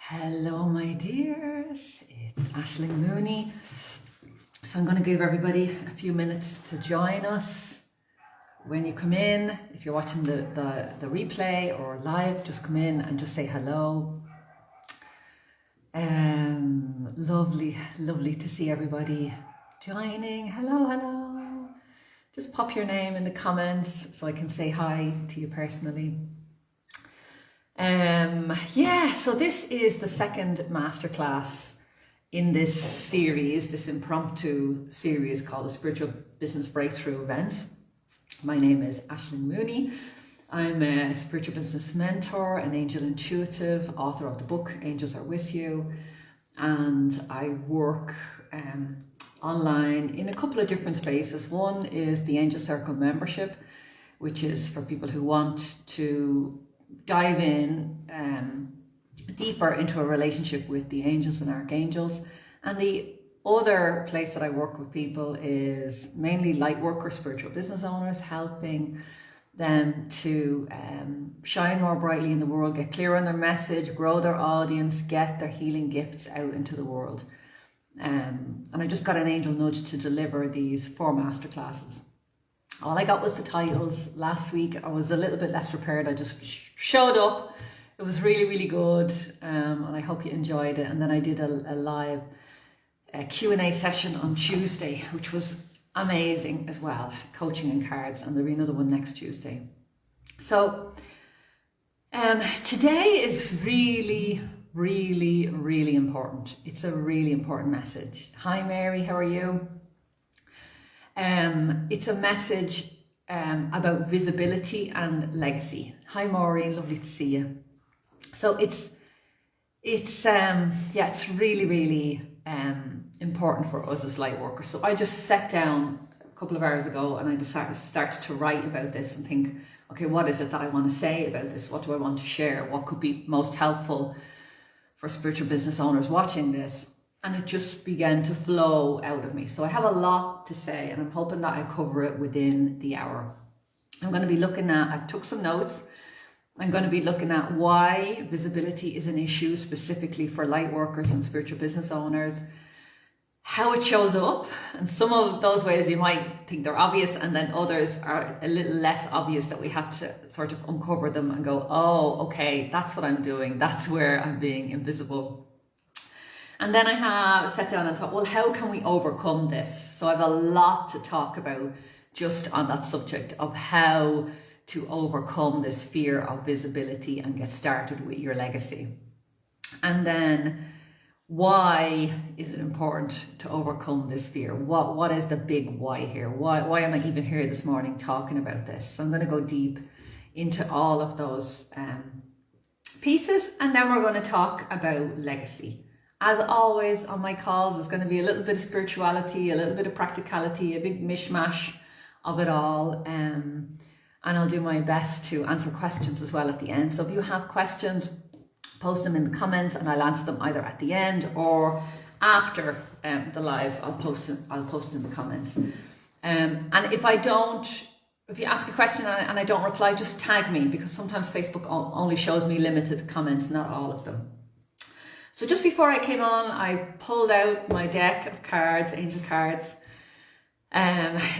Hello, my dears. It's Aishling Mooney. So I'm going to give everybody a few minutes to join us. When you come in, if you're watching the replay or live, just come in and just say hello. Lovely to see everybody joining. Hello. Just pop your name in the comments so I can say hi to you personally. So this is the second masterclass in this series, this impromptu series called the Spiritual Business Breakthrough Events. My name is Aishling Mooney. I'm a spiritual business mentor, an angel intuitive, author of the book Angels Are With You, and I work online in a couple of different spaces. One is the Angel Circle membership, which is for people who want to dive in deeper into a relationship with the angels and archangels. And the other place that I work with people is mainly lightworkers, spiritual business owners, helping them to shine more brightly in the world, get clear on their message, grow their audience, get their healing gifts out into the world. And I just got an angel nudge to deliver these 4 masterclasses. All I got was the titles. Last week I was a little bit less prepared. I just showed up. It was really good, and I hope you enjoyed it. And then I did a live Q&A session on Tuesday, which was amazing as well, coaching and cards, and there'll be another one next Tuesday. So today is really important. It's a really important message. Hi Mary, how are you? It's a message about visibility and legacy. Hi Maureen, lovely to see you. So it's really important for us as light workers. So I just sat down a couple of hours ago and I decided to start to write about this and think, okay, what is it that I want to say about this? What do I want to share? What could be most helpful for spiritual business owners watching this? And it just began to flow out of me. So I have a lot to say, and I'm hoping that I cover it within the hour. I'm going to be looking at, I've took some notes. I'm going to be looking at why visibility is an issue specifically for light workers and spiritual business owners, how it shows up, and some of those ways you might think they're obvious, and then others are a little less obvious that we have to sort of uncover them and go, oh, okay, that's what I'm doing. That's where I'm being invisible. And then I have sat down and thought, well, how can we overcome this? So I have a lot to talk about just on that subject of how to overcome this fear of visibility and get started with your legacy. And then why is it important to overcome this fear? What is the big why here? Why am I even here this morning talking about this? So I'm going to go deep into all of those pieces, and then we're going to talk about legacy. As always on my calls, there's going to be a little bit of spirituality, a little bit of practicality, a big mishmash of it all. And I'll do my best to answer questions as well at the end. So if you have questions, post them in the comments and I'll answer them either at the end or after the live. I'll post it in the comments. And if you ask a question and I don't reply, just tag me, because sometimes Facebook only shows me limited comments, not all of them. So just before I came on, I pulled out my deck of cards, angel cards.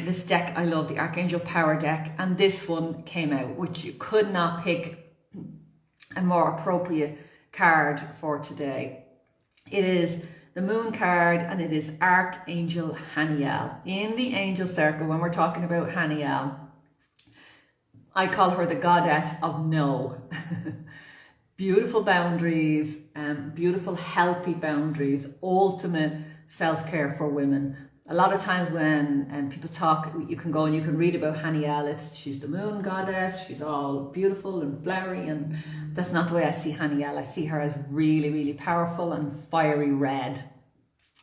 This deck I love, the Archangel Power deck, and this one came out, which you could not pick a more appropriate card for today. It is the Moon card, and it is Archangel Haniel. In the Angel Circle, when we're talking about Haniel, I call her the goddess of no. Beautiful boundaries, beautiful healthy boundaries, ultimate self-care for women. A lot of times when people talk, you can go and you can read about Haniel. She's the moon goddess. She's all beautiful and flowery, and that's not the way I see Haniel. I see her as really powerful and fiery red.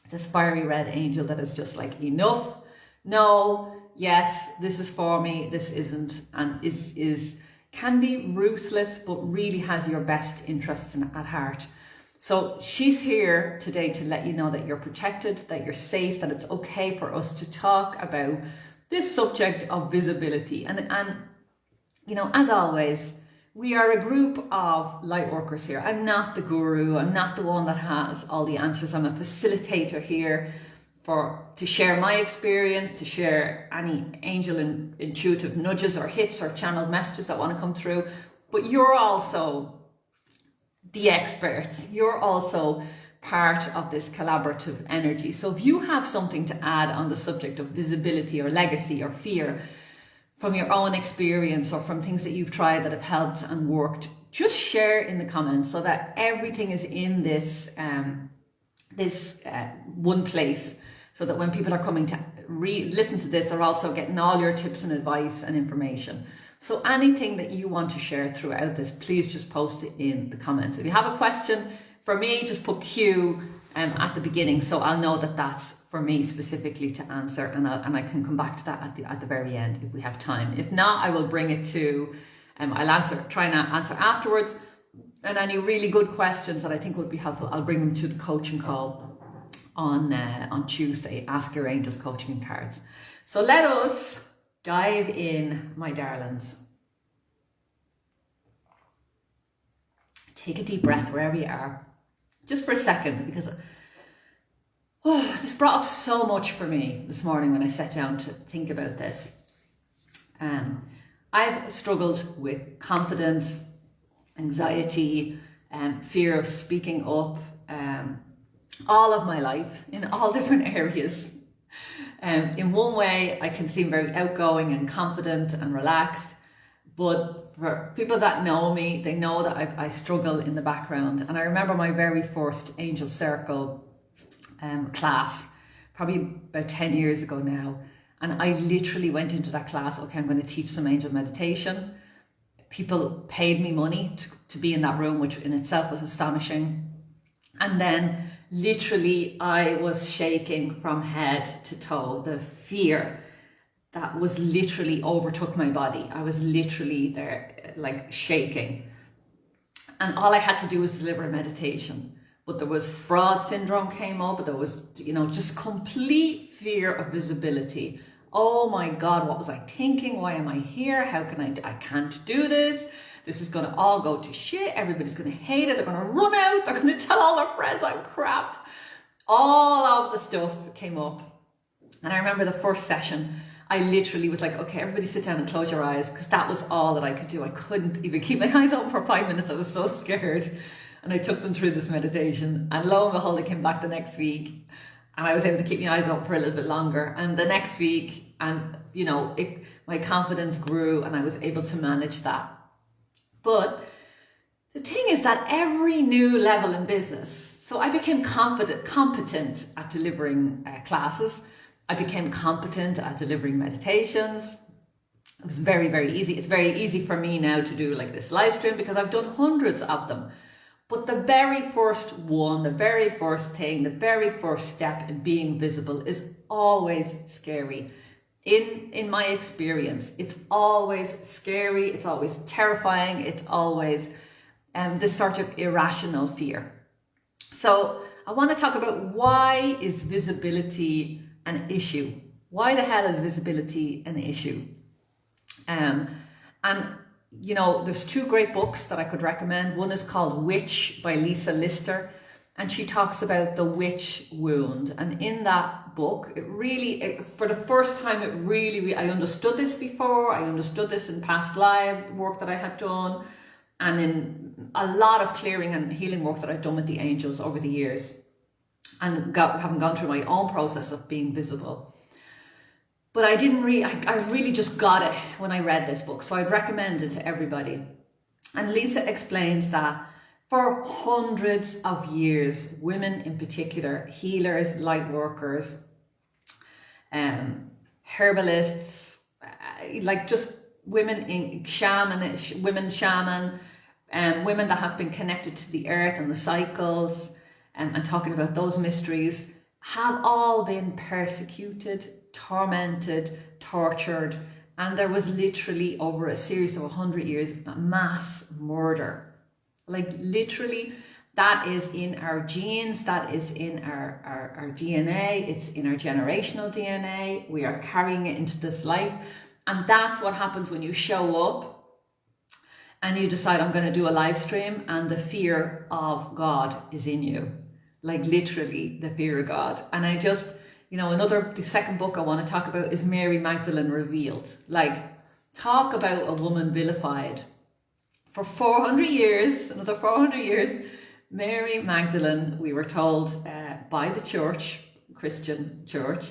This fiery red angel that is just like, enough, no, yes, this is for me, this isn't, and can be ruthless, but really has your best interests at heart. So she's here today to let you know that you're protected, that you're safe, that it's okay for us to talk about this subject of visibility. And you know, as always, we are a group of light workers here. I'm not the guru. I'm not the one that has all the answers. I'm a facilitator here to share my experience, to share any angel and intuitive nudges or hits or channeled messages that want to come through. But you're also the experts. You're also part of this collaborative energy. So if you have something to add on the subject of visibility or legacy or fear from your own experience or from things that you've tried that have helped and worked, just share in the comments so that everything is in this one place, so that when people are coming to listen to this, they're also getting all your tips and advice and information. So anything that you want to share throughout this, please just post it in the comments. If you have a question for me, just put Q at the beginning, so I'll know that that's for me specifically to answer, and I can come back to that at the very end if we have time. If not, I will bring it to, I'll try and answer afterwards. And any really good questions that I think would be helpful, I'll bring them to the coaching call on Tuesday. Ask Your Angels coaching and cards. So let us dive in, my darlings. Take a deep breath wherever you are, just for a second, because this brought up so much for me this morning when I sat down to think about this. I've struggled with confidence, anxiety, fear of speaking up, all of my life in all different areas. In one way, I can seem very outgoing and confident and relaxed, but for people that know me, they know that I struggle in the background. And I remember my very first Angel Circle class, probably about 10 years ago now. And I literally went into that class, okay, I'm going to teach some angel meditation. People paid me money to be in that room, which in itself was astonishing. And then literally I was shaking from head to toe. The fear that was literally overtook my body. I was literally there like shaking. And all I had to do was deliver a meditation. But there was fraud syndrome came up. There was, just complete fear of visibility. Oh my God, what was I thinking? Why am I here? How can I can't do this. This is going to all go to shit. Everybody's going to hate it. They're going to run out. They're going to tell all their friends I'm crap. All of the stuff came up. And I remember the first session, I literally was like, okay, everybody sit down and close your eyes, because that was all that I could do. I couldn't even keep my eyes open for 5 minutes. I was so scared. And I took them through this meditation, and lo and behold, I came back the next week and I was able to keep my eyes open for a little bit longer. And the next week, and my confidence grew and I was able to manage that. But the thing is that every new level in business, so I became competent at delivering classes. I became competent at delivering meditations. It was very, very easy. It's very easy for me now to do like this live stream because I've done hundreds of them. But the very first one, the very first thing, the very first step in being visible is always scary. In my experience, it's always scary. It's always terrifying. It's always this sort of irrational fear. So I want to talk about, why is visibility an issue? Why the hell is visibility an issue? There's two great books that I could recommend. One is called Witch by Lisa Lister, and she talks about the witch wound. And in that book, for the first time, I understood this before. I understood this in past live work that I had done, and in a lot of clearing and healing work that I've done with the angels over the years, and having gone through my own process of being visible. But I really just got it when I read this book. So I'd recommend it to everybody. And Lisa explains that for hundreds of years, women in particular, healers, light workers, herbalists, just women in women that have been connected to the earth and the cycles, and talking about those mysteries, have all been persecuted, tormented, tortured, and there was literally, over a series of 100 years, mass murder. Literally, that is in our genes, that is in our DNA, it's in our generational DNA. We are carrying it into this life, and that's what happens when you show up and you decide, I'm going to do a live stream, and the fear of God is in you, like literally the fear of God. And I just, the second book I want to talk about is Mary Magdalene Revealed. Like, talk about a woman vilified for 400 years, another 400 years. Mary Magdalene, we were told by the church, Christian church,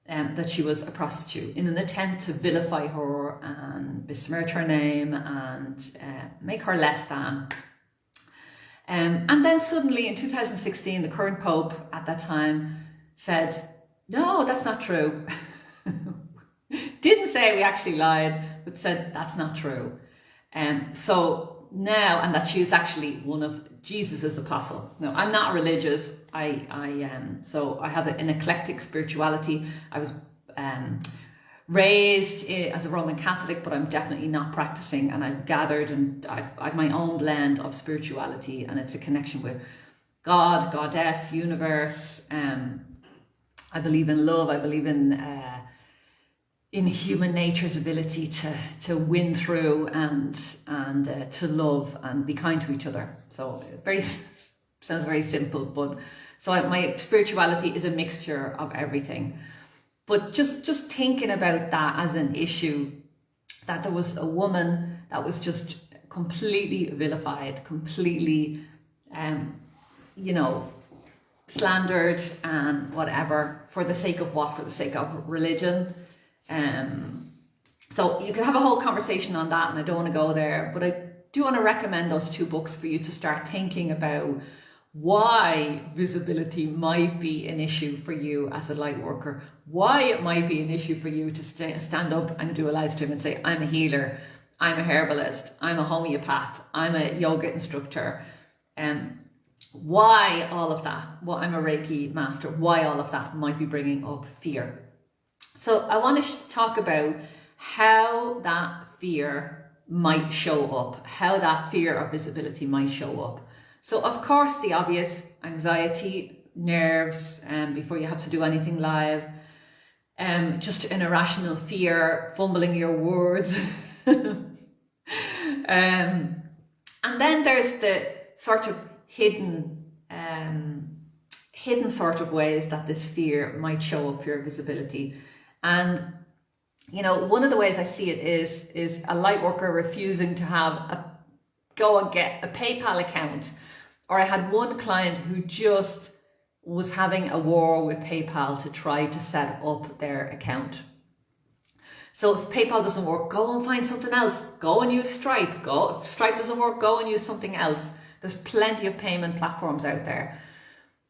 that she was a prostitute in an attempt to vilify her and besmirch her name and make her less than. And then suddenly in 2016, the current Pope at that time said, no, that's not true. Didn't say we actually lied, but said that's not true. So now, and that she is actually one of Jesus's apostle. No, I'm not religious. So I have an eclectic spirituality. I was raised as a Roman Catholic, but I'm definitely not practicing. And I've gathered, and I've my own blend of spirituality, and it's a connection with God, Goddess, universe. I believe in love. I believe in human nature's ability to win through and to love and be kind to each other. So sounds very simple, but so my spirituality is a mixture of everything. But just thinking about that as an issue, that there was a woman that was just completely vilified, completely, slandered and whatever, for the sake of what? For the sake of religion. So you can have a whole conversation on that, and I don't want to go there, but I do want to recommend those two books for you to start thinking about why visibility might be an issue for you as a light worker, why it might be an issue for you to stand up and do a live stream and say, I'm a healer, I'm a herbalist, I'm a homeopath, I'm a yoga instructor, and why all of that, I'm a Reiki master, why all of that might be bringing up fear. So I want to talk about how that fear might show up, how that fear of visibility might show up. So of course, the obvious: anxiety, nerves, before you have to do anything live, just an irrational fear, fumbling your words. And then there's the sort of hidden sort of ways that this fear might show up, fear of visibility. And one of the ways I see it is a light worker refusing to go and get a PayPal account. Or I had one client who just was having a war with PayPal to try to set up their account. So if PayPal doesn't work, go and find something else. Go and use Stripe. If Stripe doesn't work, go and use something else. There's plenty of payment platforms out there.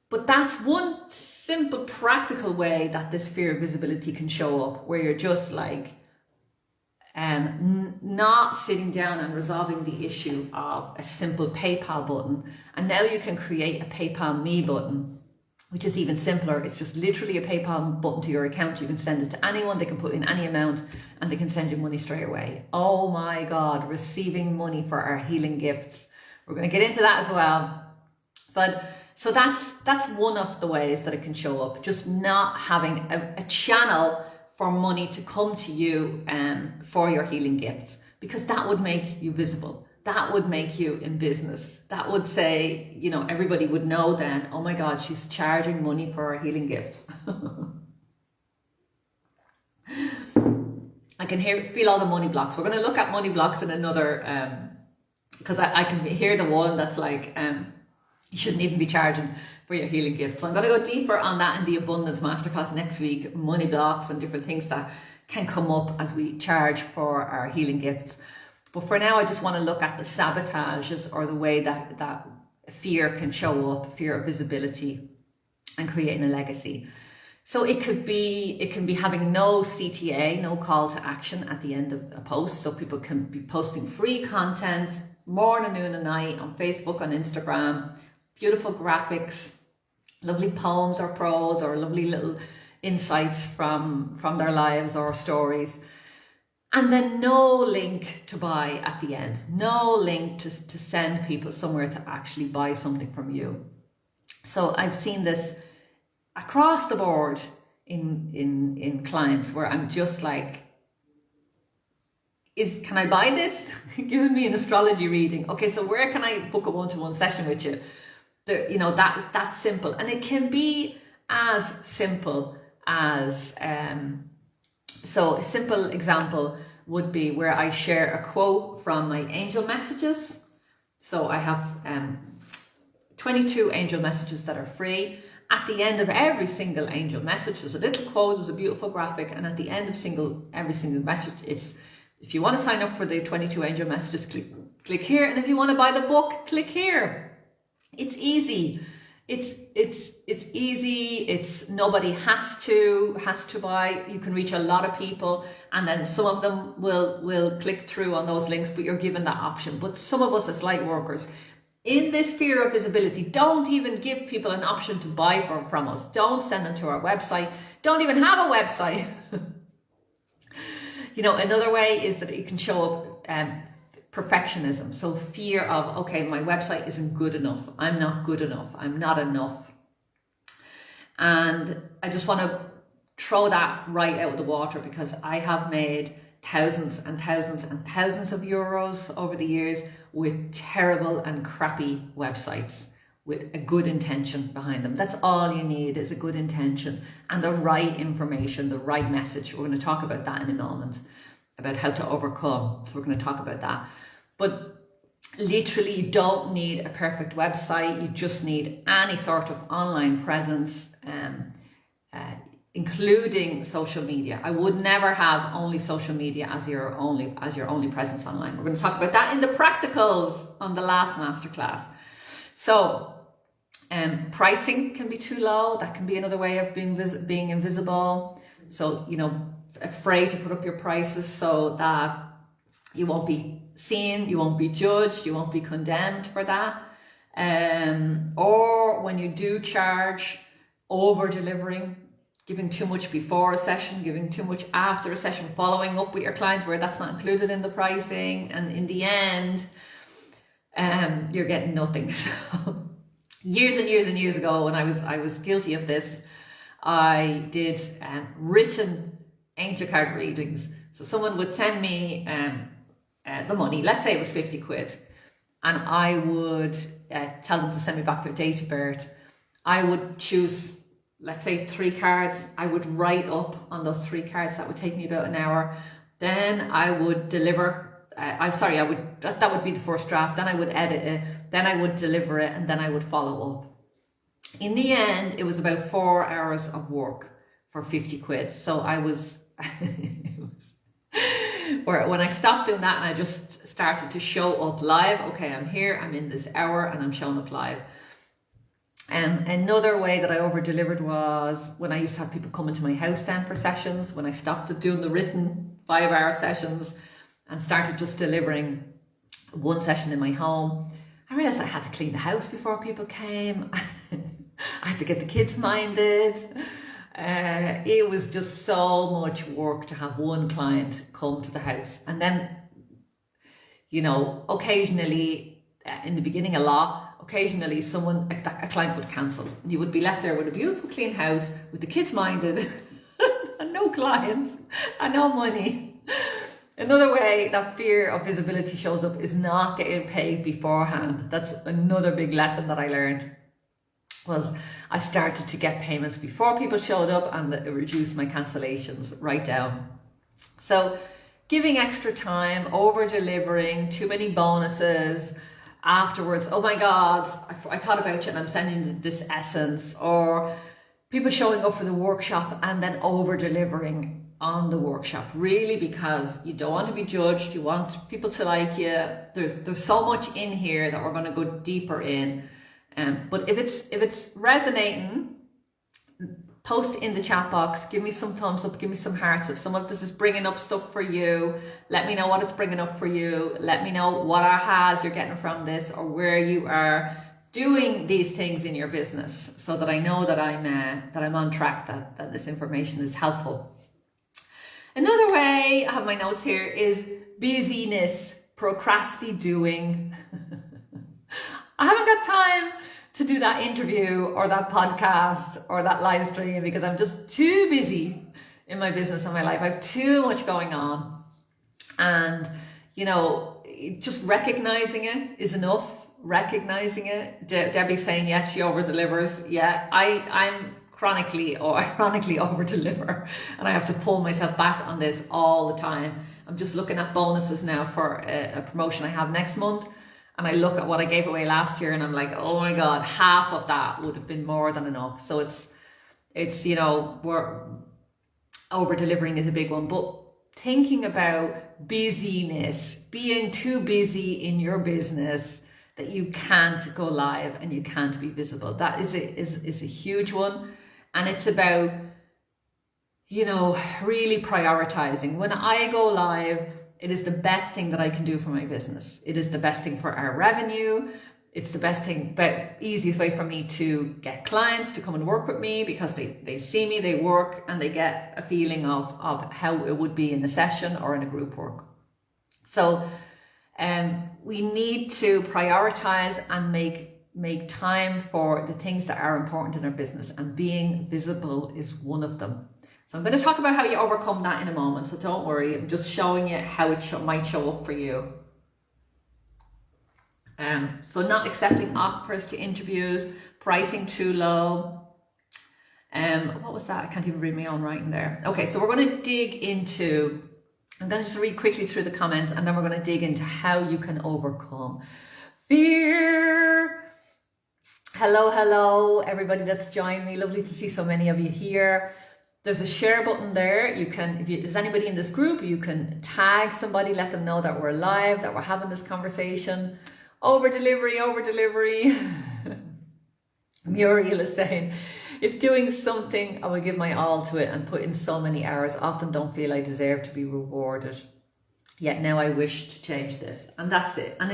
But that's one simple, practical way that this fear of visibility can show up, where you're just like not sitting down and resolving the issue of a simple PayPal button. And now you can create a PayPal Me button, which is even simpler. It's just literally a PayPal button to your account. You can send it to anyone, they can put in any amount, and they can send you money straight away. Oh my God, receiving money for our healing gifts. We're going to get into that as well. But so that's one of the ways that it can show up, just not having a channel for money to come to you for your healing gifts, because that would make you visible. That would make you in business. That would say, everybody would know then, oh my God, she's charging money for her healing gifts. I can feel all the money blocks. We're going to look at money blocks in another, because I can hear the one that's like, you shouldn't even be charging for your healing gifts. So I'm going to go deeper on that in the Abundance Masterclass next week, money blocks and different things that can come up as we charge for our healing gifts. But for now, I just want to look at the sabotages, or the way that fear can show up, fear of visibility and creating a legacy. So it can be having no CTA, no call to action at the end of a post. So people can be posting free content morning, noon and night on Facebook, on Instagram, beautiful graphics, lovely poems or prose, or lovely little insights from their lives or stories. And then no link to buy at the end, no link to send people somewhere to actually buy something from you. So I've seen this across the board in clients, where I'm just like, can I buy this? Giving me an astrology reading. Okay, so where can I book a one-to-one session with you? That's simple. And it can be as simple as, so a simple example would be where I share a quote from my angel messages. So I have 22 angel messages that are free. At the end of every single angel message, there's a little quote, there's a beautiful graphic, and at the end of every single message, it's, if you want to sign up for the 22 angel messages, click here, and if you want to buy the book, click here. It's easy. It's easy. It's nobody has to buy. You can reach a lot of people, and then some of them will click through on those links, but you're given that option. But some of us as light workers, in this fear of visibility, don't even give people an option to buy from us. Don't send them to our website. Don't even have a website. Another way is that it can show up perfectionism. So fear of, okay, my website isn't good enough. I'm not good enough. I'm not enough. And I just want to throw that right out of the water, because I have made thousands and thousands and thousands of euros over the years with terrible and crappy websites with a good intention behind them. That's all you need, is a good intention and the right information, the right message. We're going to talk about that in a moment, about how to overcome. So we're going to talk about that. But literally, you don't need a perfect website. You just need any sort of online presence, including social media. I would never have only social media as your only presence online. We're going to talk about that in the practicals on the last masterclass. So pricing can be too low. That can be another way of being invisible. So, afraid to put up your prices so that you won't be seen, you won't be judged, you won't be condemned for that. Or when you do charge, over delivering, giving too much before a session, giving too much after a session, following up with your clients where that's not included in the pricing, and in the end, you're getting nothing. So, years and years and years ago, when I was guilty of this, I did written angel card readings. So someone would send me the money, let's say it was 50 quid, and I would tell them to send me back their date of birth. I would choose, let's say, 3 cards. I would write up on those 3 cards. That would take me about an hour. Then I would deliver. That would be the first draft. Then I would edit it. Then I would deliver it, and then I would follow up. In the end, it was about 4 hours of work for 50 quid. So I was, or when I stopped doing that and I just started to show up live. Okay, I'm here, I'm in this hour, and I'm showing up live. Another way that I over-delivered was when I used to have people come into my house then for sessions. When I stopped doing the written 5-hour sessions and started just delivering one session in my home, I realized I had to clean the house before people came. I had to get the kids minded. It was just so much work to have one client come to the house. And then, occasionally, in the beginning a lot, occasionally a client would cancel. You would be left there with a beautiful clean house, with the kids minded, and no clients, and no money. Another way that fear of visibility shows up is not getting paid beforehand. That's another big lesson that I learned. Was I started to get payments before people showed up, and it reduced my cancellations right down. So giving extra time, over delivering, too many bonuses, afterwards, oh my God, I thought about you and I'm sending this essence, or people showing up for the workshop and then over delivering on the workshop, really, because you don't want to be judged, you want people to like you. There's so much in here that we're going to go deeper in. But if it's resonating, post in the chat box, give me some thumbs up, give me some hearts. If some of this is bringing up stuff for you, let me know what it's bringing up for you. Let me know what ahas you're getting from this, or where you are doing these things in your business, so that I know that I'm on track, that this information is helpful. Another way, I have my notes here, is busyness, procrastinating. I haven't got time to do that interview or that podcast or that live stream because I'm just too busy in my business and my life. I have too much going on. And, just recognizing it is enough. Recognizing it. Debbie's saying, yes, she over delivers. Yeah, I'm chronically or ironically over deliver, and I have to pull myself back on this all the time. I'm just looking at bonuses now for a promotion I have next month, and I look at what I gave away last year and I'm like, oh my God, half of that would have been more than enough. So it's we're over delivering is a big one. But thinking about busyness, being too busy in your business that you can't go live and you can't be visible, that is a huge one. And it's about, really prioritizing. When I go live, it is the best thing that I can do for my business. It is the best thing for our revenue. It's the best thing, but easiest way for me to get clients to come and work with me, because they see me, they work, and they get a feeling of how it would be in a session or in a group work. So we need to prioritize and make time for the things that are important in our business, and being visible is one of them. So I'm going to talk about how you overcome that in a moment, so don't worry, I'm just showing you how it might show up for you. So not accepting offers to interviews, pricing too low. What was that? I can't even read my own writing there. Okay, so we're going to dig into, I'm going to just read quickly through the comments, and then we're going to dig into how you can overcome fear. Hello, everybody that's joined me. Lovely to see so many of you here. There's a share button there. You can, if there's anybody in this group, you can tag somebody, let them know that we're live, that we're having this conversation. Over delivery. Muriel is saying, if doing something, I will give my all to it and put in so many hours. Often don't feel I deserve to be rewarded. Yet now I wish to change this. And that's it. And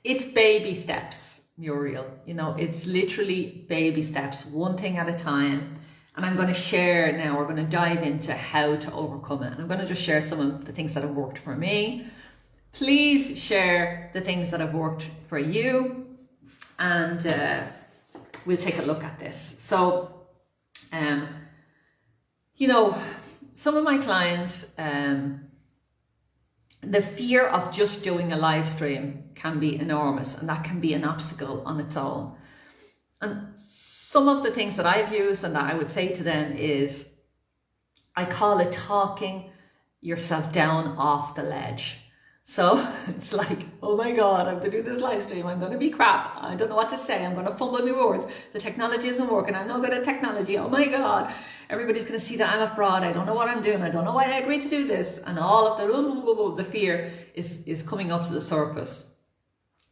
it's baby steps, Muriel. It's literally baby steps, one thing at a time. And I'm going to share now, we're going to dive into how to overcome it. And I'm going to just share some of the things that have worked for me. Please share the things that have worked for you, and we'll take a look at this. So, some of my clients, the fear of just doing a live stream can be enormous, and that can be an obstacle on its own. And some of the things that I've used and that I would say to them is, I call it talking yourself down off the ledge. So it's like, oh my God, I have to do this live stream. I'm going to be crap. I don't know what to say. I'm going to fumble my words. The technology isn't working. I'm not good at technology. Oh my God. Everybody's going to see that I'm a fraud. I don't know what I'm doing. I don't know why I agreed to do this. And all of the fear is coming up to the surface.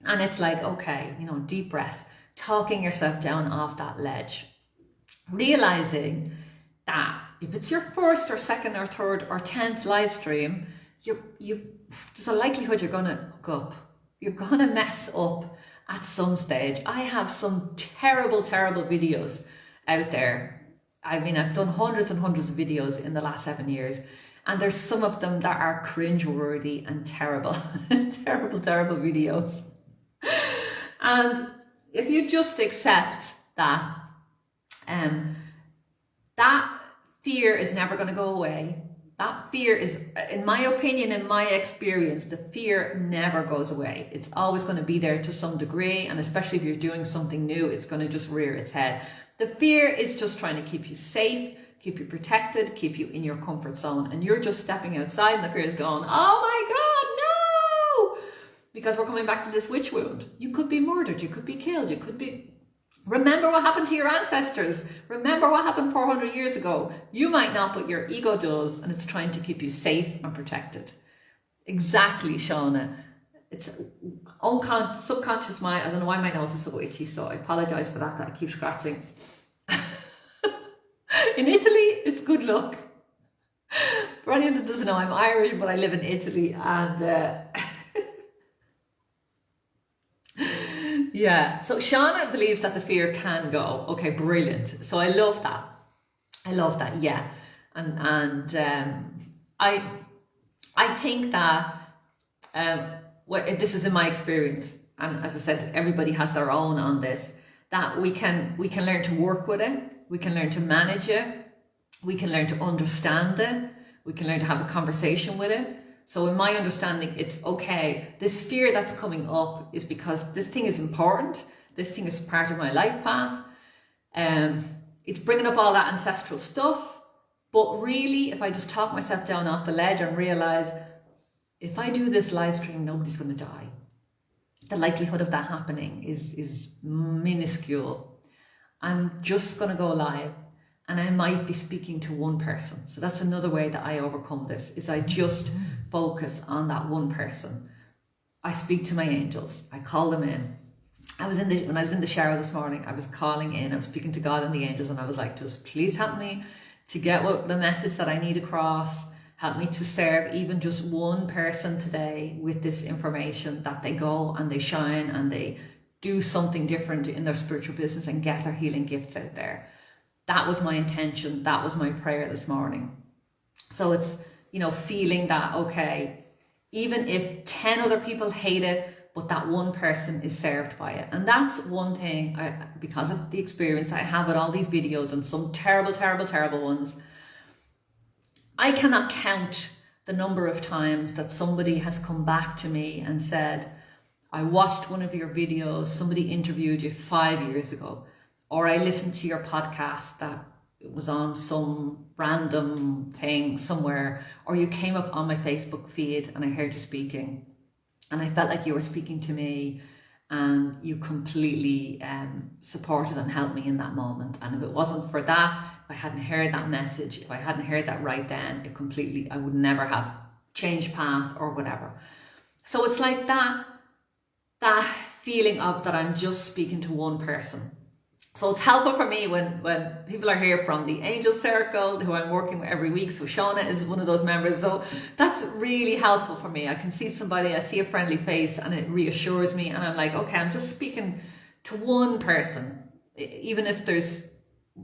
And it's like, okay, deep breath, talking yourself down off that ledge. Realizing that if it's your first or second or third or 10th live stream, there's a likelihood you're going to hook up. You're going to mess up at some stage. I have some terrible videos out there. I mean, I've done hundreds and hundreds of videos in the last 7 years, and there's some of them that are cringeworthy and terrible, terrible videos. And if you just accept that, that fear is never going to go away. That fear is, in my opinion, in my experience, the fear never goes away. It's always going to be there to some degree, and especially if you're doing something new, it's going to just rear its head. The fear is just trying to keep you safe, keep you protected, keep you in your comfort zone, and you're just stepping outside and the fear is going, oh my God, no! Because we're coming back to this witch wound. You could be murdered, you could be killed, you could be... Remember what happened to your ancestors. Remember what happened 400 years ago. You might not, but your ego does, and it's trying to keep you safe and protected. Exactly, Shauna. It's subconscious mind. I don't know why my nose is so itchy, so I apologise for that I keep scratching. In Italy, it's good luck. For anyone that doesn't know, I'm Irish, but I live in Italy, and... Yeah, so Shauna believes that the fear can go. Okay, brilliant. So I love that. Yeah, and I think that this is in my experience, and as I said, everybody has their own on this. That we can learn to work with it. We can learn to manage it. We can learn to understand it. We can learn to have a conversation with it. So in my understanding, it's okay. This fear that's coming up is because this thing is important. This thing is part of my life path. It's bringing up all that ancestral stuff. But really, if I just talk myself down off the ledge and realize, if I do this live stream, nobody's going to die. The likelihood of that happening is minuscule. I'm just going to go live and I might be speaking to one person. So that's another way that I overcome this, is I just focus on that one person. I speak to my angels. I call them in. When I was in the shower this morning, I was calling in, I was speaking to God and the angels, and I was like, just please help me to get the message that I need across. Help me to serve even just one person today with this information, that they go and they shine and they do something different in their spiritual business and get their healing gifts out there. That was my intention. That was my prayer this morning. So it's, feeling that, okay, even if 10 other people hate it, but that one person is served by it. And that's one thing, because of the experience I have with all these videos and some terrible, terrible, terrible ones, I cannot count the number of times that somebody has come back to me and said, I watched one of your videos, somebody interviewed you 5 years ago, or I listened to your podcast that it was on some random thing somewhere, or you came up on my Facebook feed and I heard you speaking and I felt like you were speaking to me, and you completely supported and helped me in that moment. And if it wasn't for that, if I hadn't heard that message, if I hadn't heard that right then, I would never have changed path or whatever. So it's like that feeling of that I'm just speaking to one person. So it's helpful for me when people are here from the Angel Circle, who I'm working with every week. So Shauna is one of those members. So that's really helpful for me. I can see somebody, I see a friendly face, and it reassures me. And I'm like, okay, I'm just speaking to one person. Even if there's,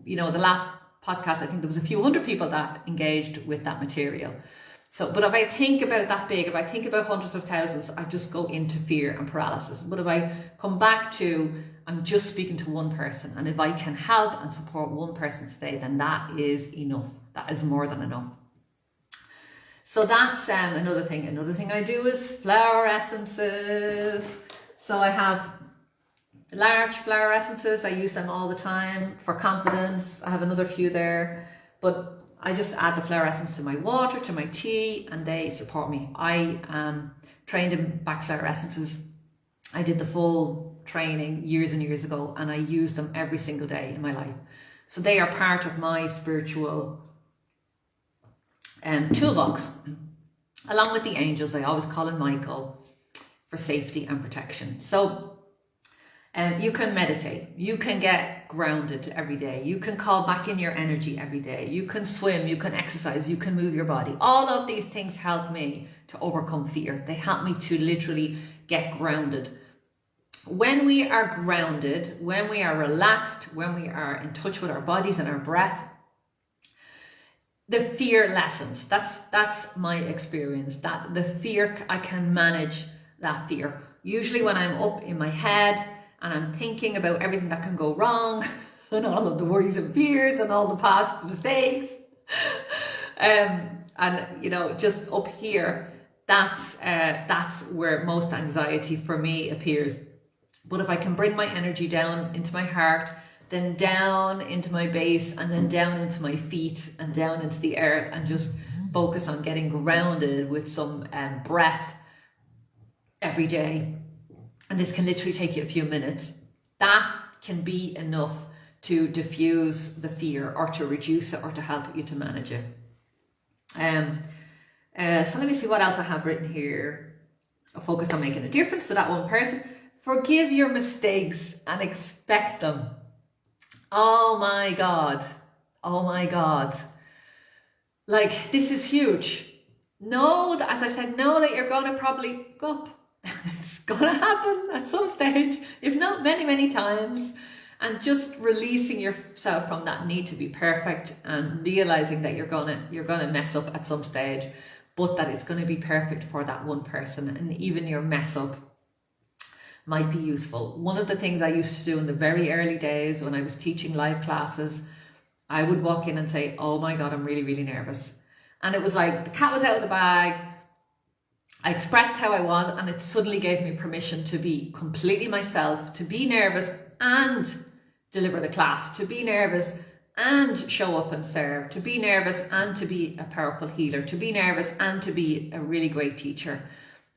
the last podcast, I think there was a few hundred people that engaged with that material. So, but if I think about that big, if I think about hundreds of thousands, I just go into fear and paralysis. But if I come back to, I'm just speaking to one person, and if I can help and support one person today, then that is enough. That is more than enough. So that's another thing. Another thing I do is flower essences. So I have large flower essences. I use them all the time for confidence. I have another few there, but I just add the flower essence to my water, to my tea, and they support me. I am trained in back flower essences. I did the full training years and years ago, and I use them every single day in my life. So they are part of my spiritual toolbox. Along with the angels, I always call in Michael for safety and protection. So you can meditate, you can get grounded every day, you can call back in your energy every day, you can swim, you can exercise, you can move your body. All of these things help me to overcome fear. They help me to literally get grounded. When we are grounded, when we are relaxed, when we are in touch with our bodies and our breath, the fear lessens. That's my experience, that the fear, I can manage that fear. Usually when I'm up in my head and I'm thinking about everything that can go wrong and all of the worries and fears and all the past mistakes, and just up here, that's where most anxiety for me appears. But if I can bring my energy down into my heart, then down into my base, and then down into my feet and down into the earth, and just focus on getting grounded with some breath every day. And this can literally take you a few minutes. That can be enough to diffuse the fear, or to reduce it, or to help you to manage it. So let me see what else I have written here. I'll focus on making a difference to that one person. Forgive your mistakes and expect them. Oh my God. Oh my God. Like, this is huge. Know that, as I said, know that you're going to probably go up. It's going to happen at some stage, if not many, many times. And just releasing yourself from that need to be perfect, and realizing that you're gonna mess up at some stage, but that it's going to be perfect for that one person. And even your mess up might be useful. One of the things I used to do in the very early days when I was teaching live classes, I would walk in and say, oh my God, I'm really, really nervous. And it was like the cat was out of the bag. I expressed how I was, and it suddenly gave me permission to be completely myself, to be nervous and deliver the class, to be nervous and show up and serve, to be nervous and to be a powerful healer, to be nervous and to be a really great teacher.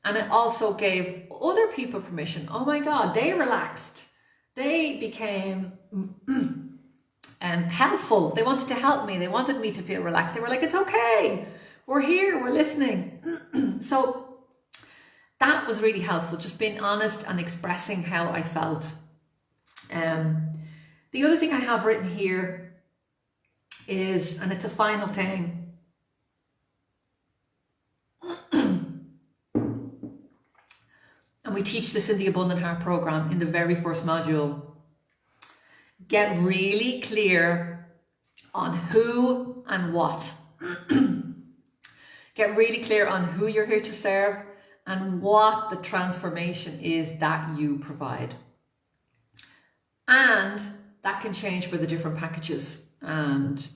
And it also gave other people permission. Oh my God, they relaxed. They became helpful. They wanted to help me. They wanted me to feel relaxed. They were like, it's okay. We're here. We're listening. So that was really helpful. Just being honest and expressing how I felt. The other thing I have written here is, and it's a final thing, and we teach this in the Abundant Heart program in the very first module. Get really clear on who and what. Get really clear on who you're here to serve and what the transformation is that you provide. And that can change for the different packages and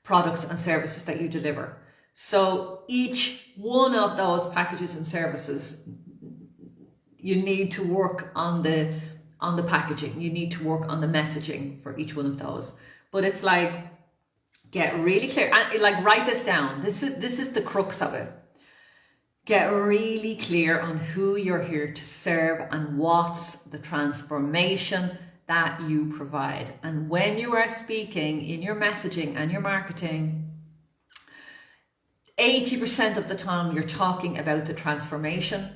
products and services that you deliver. So each one of those packages and services, you need to work on the packaging. You need to work on the messaging for each one of those. But it's like, get really clear, and like write this down. This is the crux of it. Get really clear on who you're here to serve and what's the transformation that you provide. And when you are speaking in your messaging and your marketing, 80% of the time you're talking about the transformation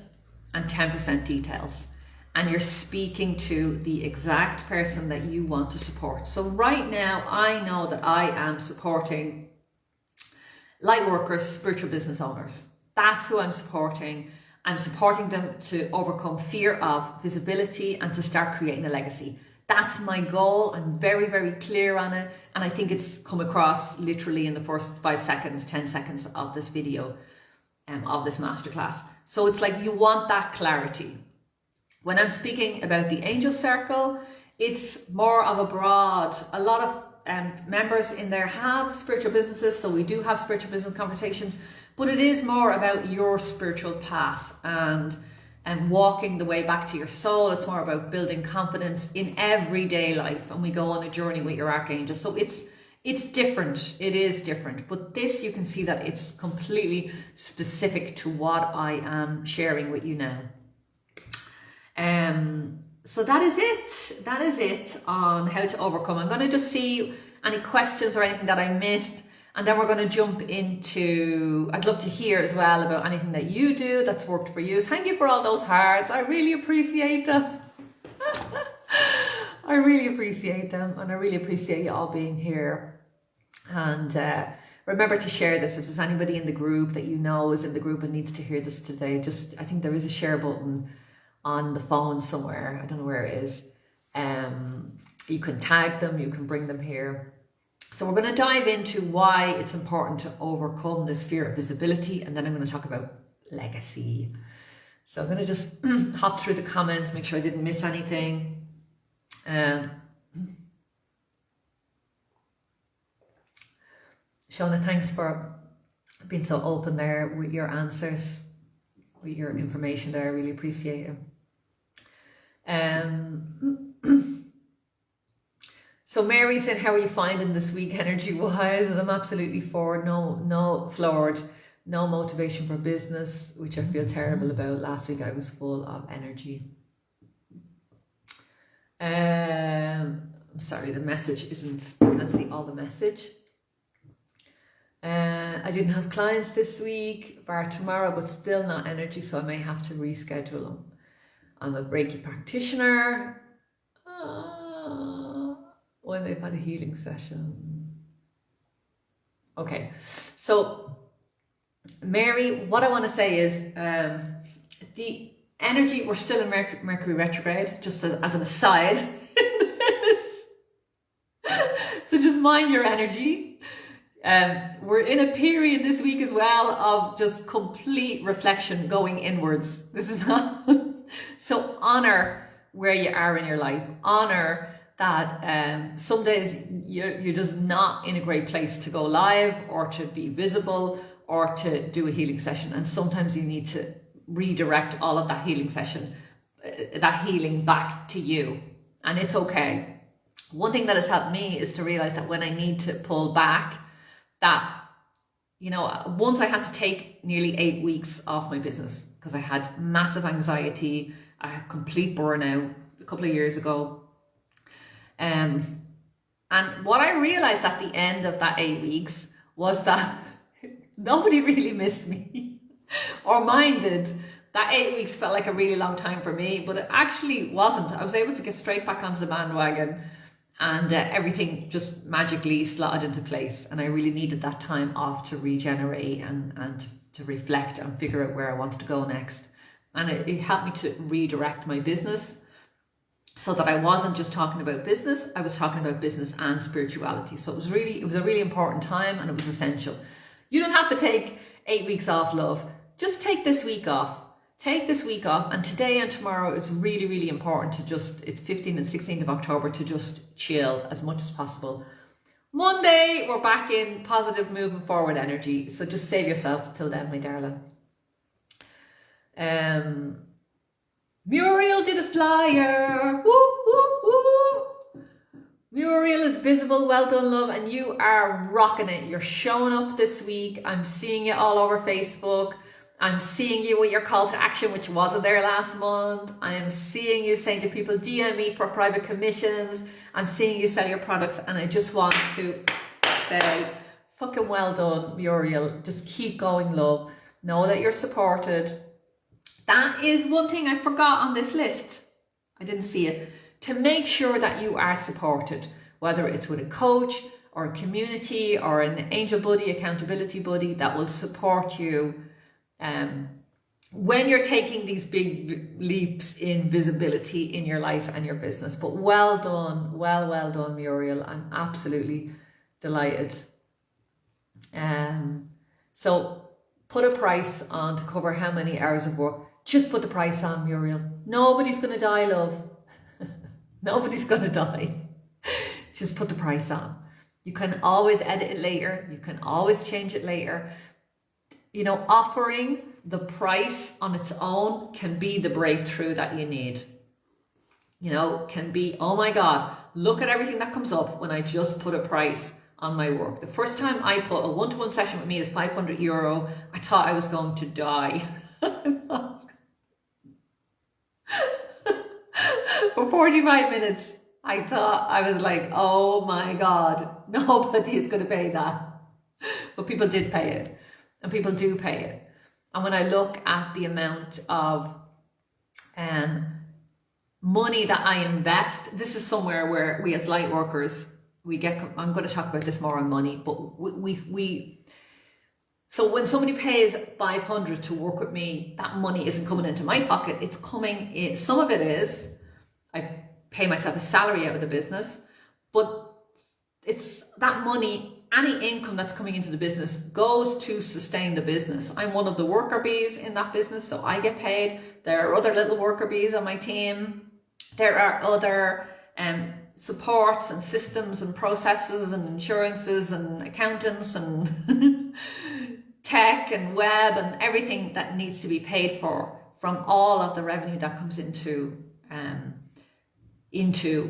and 10% details. And you're speaking to the exact person that you want to support. So right now, I know that I am supporting lightworkers, spiritual business owners. That's who I'm supporting. I'm supporting them to overcome fear of visibility and to start creating a legacy. That's my goal. I'm very, very clear on it. And I think it's come across literally in the first 5 seconds, 10 seconds of this video, of this masterclass. So it's like you want that clarity. When I'm speaking about the angel circle, it's more of a broad, a lot of members in there have spiritual businesses, so we do have spiritual business conversations, but it is more about your spiritual path and walking the way back to your soul. It's more about building confidence in everyday life, and we go on a journey with your archangel. So it's different. It is different, but this, you can see that it's completely specific to what I am sharing with you now. So that is it. That is it on how to overcome. I'm going to just see any questions or anything that I missed, and then we're going to jump into, I'd love to hear as well about anything that you do that's worked for you. Thank you for all those hearts. I really appreciate them. I really appreciate them, and I really appreciate you all being here. And remember to share this. If there's anybody in the group that you know is in the group and needs to hear this today, I think there is a share button on the phone somewhere. I don't know where it is. You can tag them, you can bring them here. So we're going to dive into why it's important to overcome this fear of visibility, and then I'm going to talk about legacy. So I'm going to just hop through the comments, make sure I didn't miss anything. Shauna, thanks for being so open there with your answers, with your information there. I really appreciate it. So Mary said, how are you finding this week energy wise? I'm absolutely floored. No motivation for business, which I feel terrible about. Last week I was full of energy. I'm sorry, the message isn't, I can't see all the message. I didn't have clients this week, bar tomorrow, but still not energy, so I may have to reschedule them. I'm a Reiki practitioner. When they've had a healing session. Okay, so Mary, what I want to say is the energy, we're still in Mercury retrograde, just as an aside. So just mind your energy. We're in a period this week as well of just complete reflection, going inwards. This is not so honor where you are in your life. Honor that some days you're just not in a great place to go live or to be visible or to do a healing session. And sometimes you need to redirect all of that healing session, that healing back to you. And it's okay. One thing that has helped me is to realize that when I need to pull back, that, you know, once I had to take nearly 8 weeks off my business because I had massive anxiety, I had complete burnout a couple of years ago. And what I realized at the end of that 8 weeks was that nobody really missed me or minded. That 8 weeks felt like a really long time for me, but it actually wasn't. I was able to get straight back onto the bandwagon, and everything just magically slotted into place. And I really needed that time off to regenerate and to reflect and figure out where I wanted to go next. And it helped me to redirect my business so that I wasn't just talking about business, I was talking about business and spirituality. So it was a really important time, and it was essential. You don't have to take 8 weeks off, love. Just take this week off. Take this week off, and today and tomorrow is really, really important to just, it's 15th and 16th of October, to just chill as much as possible. Monday, we're back in positive, moving forward energy. So just save yourself till then, my darling. Muriel did a flyer. Woo, woo, woo. Muriel is visible. Well done, love. And you are rocking it. You're showing up this week. I'm seeing it all over Facebook. I'm seeing you with your call to action, which wasn't there last month. I am seeing you saying to people, DM me for private commissions. I'm seeing you sell your products. And I just want to say, fucking well done, Muriel. Just keep going, love. Know that you're supported. That is one thing I forgot on this list. I didn't see it. To make sure that you are supported, whether it's with a coach or a community or an angel buddy, accountability buddy that will support you when you're taking these big leaps in visibility in your life and your business. But well done, well done, Muriel. I'm absolutely delighted. So put a price on to cover how many hours of work. Just put the price on, Muriel. Nobody's going to die, love. Nobody's going to die. Just put the price on. You can always edit it later. You can always change it later. You know, offering the price on its own can be the breakthrough that you need. You know, can be, oh my God, look at everything that comes up when I just put a price on my work. The first time I put a one-to-one session with me is €500. I thought I was going to die. For 45 minutes, I thought, I was like, oh my God, nobody is going to pay that. But people did pay it, and people do pay it. And when I look at the amount of money that I invest, this is somewhere where we as light workers, we get, I'm going to talk about this more on money, but so when somebody pays 500 to work with me, that money isn't coming into my pocket, it's coming in. Some of it is, I pay myself a salary out of the business, but it's that money, any income that's coming into the business goes to sustain the business. I'm one of the worker bees in that business, so I get paid. There are other little worker bees on my team. There are other supports and systems and processes and insurances and accountants and tech and web and everything that needs to be paid for from all of the revenue that comes into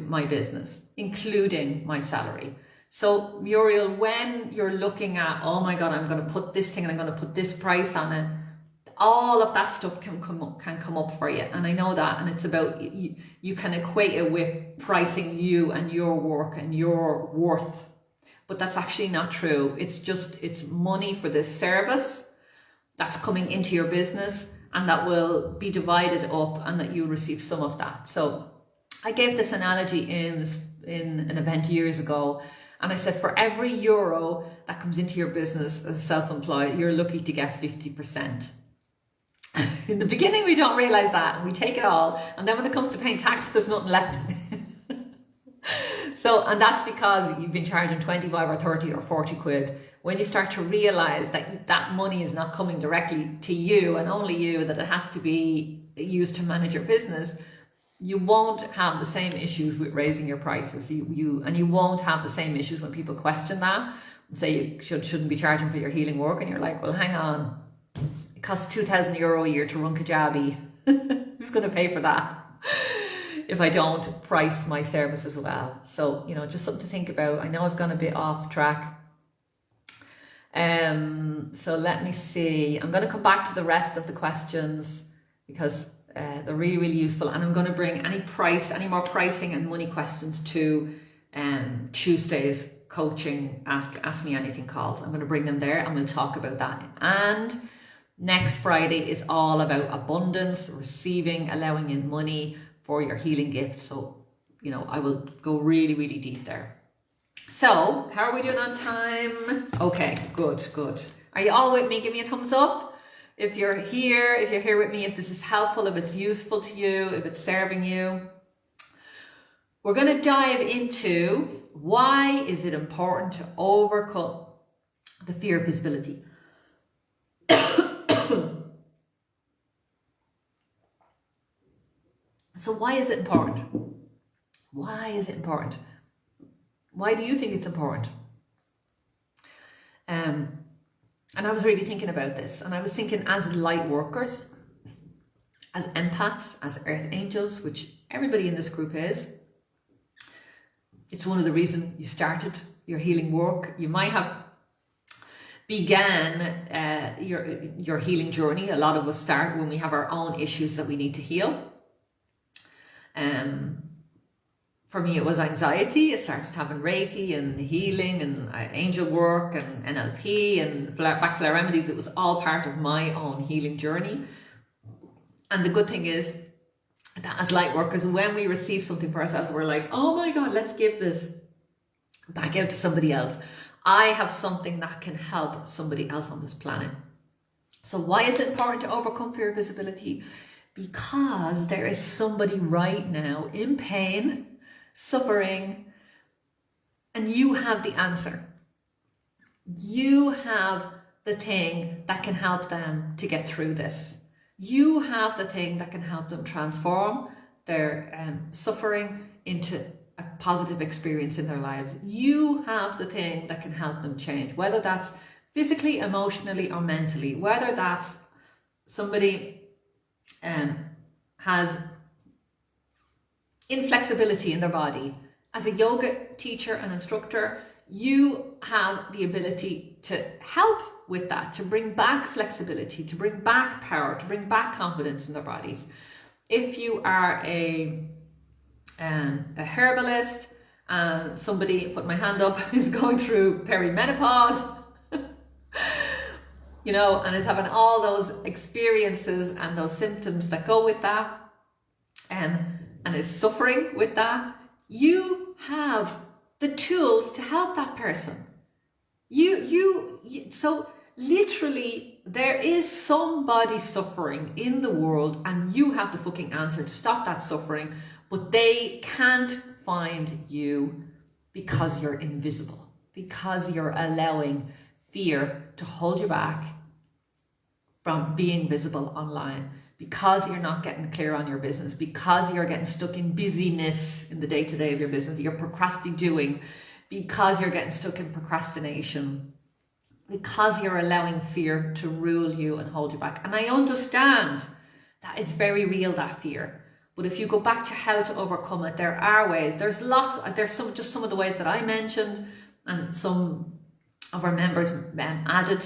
my business, including my salary. So Muriel, when you're looking at, oh my God, I'm going to put this thing and I'm going to put this price on it, all of that stuff can come up for you. And I know that. And it's about, you can equate it with pricing you and your work and your worth. But that's actually not true. It's money for this service that's coming into your business, and that will be divided up, and that you'll receive some of that. So I gave this analogy in an event years ago, and I said, for every euro that comes into your business as a self-employed, you're lucky to get 50%. In the beginning, we don't realize that, and we take it all. And then when it comes to paying tax, there's nothing left. So, and that's because you've been charging 25 or 30 or 40 quid. When you start to realize that that money is not coming directly to you and only you, that it has to be used to manage your business, you won't have the same issues with raising your prices. You won't have the same issues when people question that. and say you shouldn't be charging for your healing work, and you're like, well, hang on, it costs €2,000 a year to run Kajabi. Who's going to pay for that if I don't price my services well? So, you know, just something to think about. I know I've gone a bit off track. So let me see. I'm going to come back to the rest of the questions because they're really, really useful. And I'm going to bring any more pricing and money questions to Tuesday's coaching Ask Me Anything calls. I'm going to bring them there and we'll talk about that. And next Friday is all about abundance, receiving, allowing in money for your healing gift. So, you know, I will go really, really deep there. So, how are we doing on time? Okay, good. Are you all with me? Give me a thumbs up if you're here with me, if this is helpful, if it's useful to you, if it's serving you. We're going to dive into why is it important to overcome the fear of visibility. So why is it important? Why is it important? Why do you think it's important? And I was really thinking about this, and I was thinking as light workers, as empaths, as earth angels, which everybody in this group is. It's one of the reasons you started your healing work. You might have began your healing journey. A lot of us start when we have our own issues that we need to heal. For me, it was anxiety. I started having Reiki and healing and angel work and NLP and backflow remedies. It was all part of my own healing journey. And the good thing is that as light workers, when we receive something for ourselves, we're like, oh my God, let's give this back out to somebody else. I have something that can help somebody else on this planet. So why is it important to overcome fear of visibility? Because there is somebody right now in pain, suffering, and you have the answer. You have the thing that can help them to get through this. You have the thing that can help them transform their suffering into a positive experience in their lives. You have the thing that can help them change, whether that's physically, emotionally, or mentally, whether that's somebody has inflexibility in their body. As a yoga teacher and instructor, you have the ability to help with that, to bring back flexibility, to bring back power, to bring back confidence in their bodies. If you are a herbalist and somebody, put my hand up, is going through perimenopause, you know, and is having all those experiences and those symptoms that go with that, and is suffering with that, you have the tools to help that person. So literally, there is somebody suffering in the world, and you have the fucking answer to stop that suffering, but they can't find you because you're invisible, because you're allowing fear to hold you back from being visible online, because you're not getting clear on your business, because you're getting stuck in busyness in the day-to-day of your business, you're procrastinating, because you're getting stuck in procrastination, because you're allowing fear to rule you and hold you back. And I understand that it's very real, that fear. But if you go back to how to overcome it, there are ways. There's some of the ways that I mentioned, and some of our members added.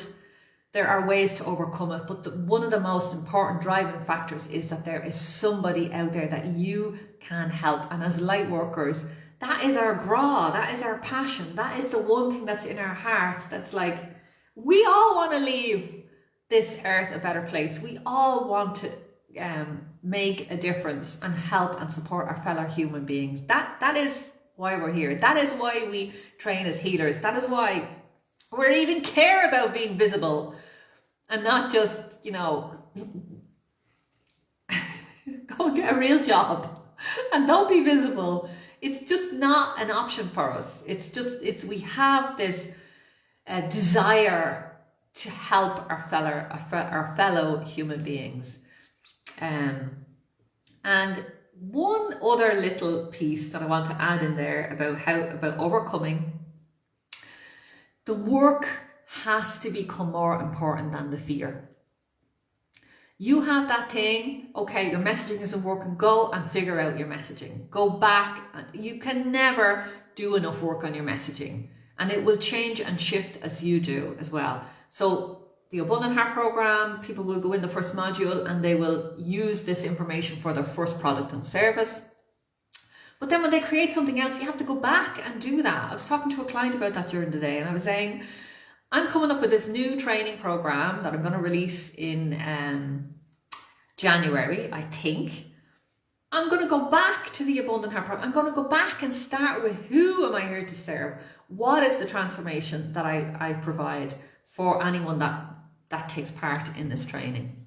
There are ways to overcome it, but one of the most important driving factors is that there is somebody out there that you can help. And as light workers, that is our graw, that is our passion, that is the one thing that's in our hearts that's like, we all want to leave this earth a better place. We all want to make a difference and help and support our fellow human beings. That is why we're here. That is why we train as healers. That is why we even care about being visible and not just, you know, go and get a real job and don't be visible. It's just not an option for us. We have this desire to help our fellow human beings. And one other little piece that I want to add in there about overcoming The work has to become more important than the fear. You have that thing, okay, your messaging isn't working, go and figure out your messaging. Go back. You can never do enough work on your messaging, and it will change and shift as you do as well. So the Abundant Heart program, people will go in the first module and they will use this information for their first product and service. But then when they create something else, you have to go back and do that. I was talking to a client about that during the day, and I was saying, I'm coming up with this new training program that I'm going to release in January, I think. I'm going to go back to the Abundant Heart program. I'm going to go back and start with, who am I here to serve? What is the transformation that I provide for anyone that takes part in this training?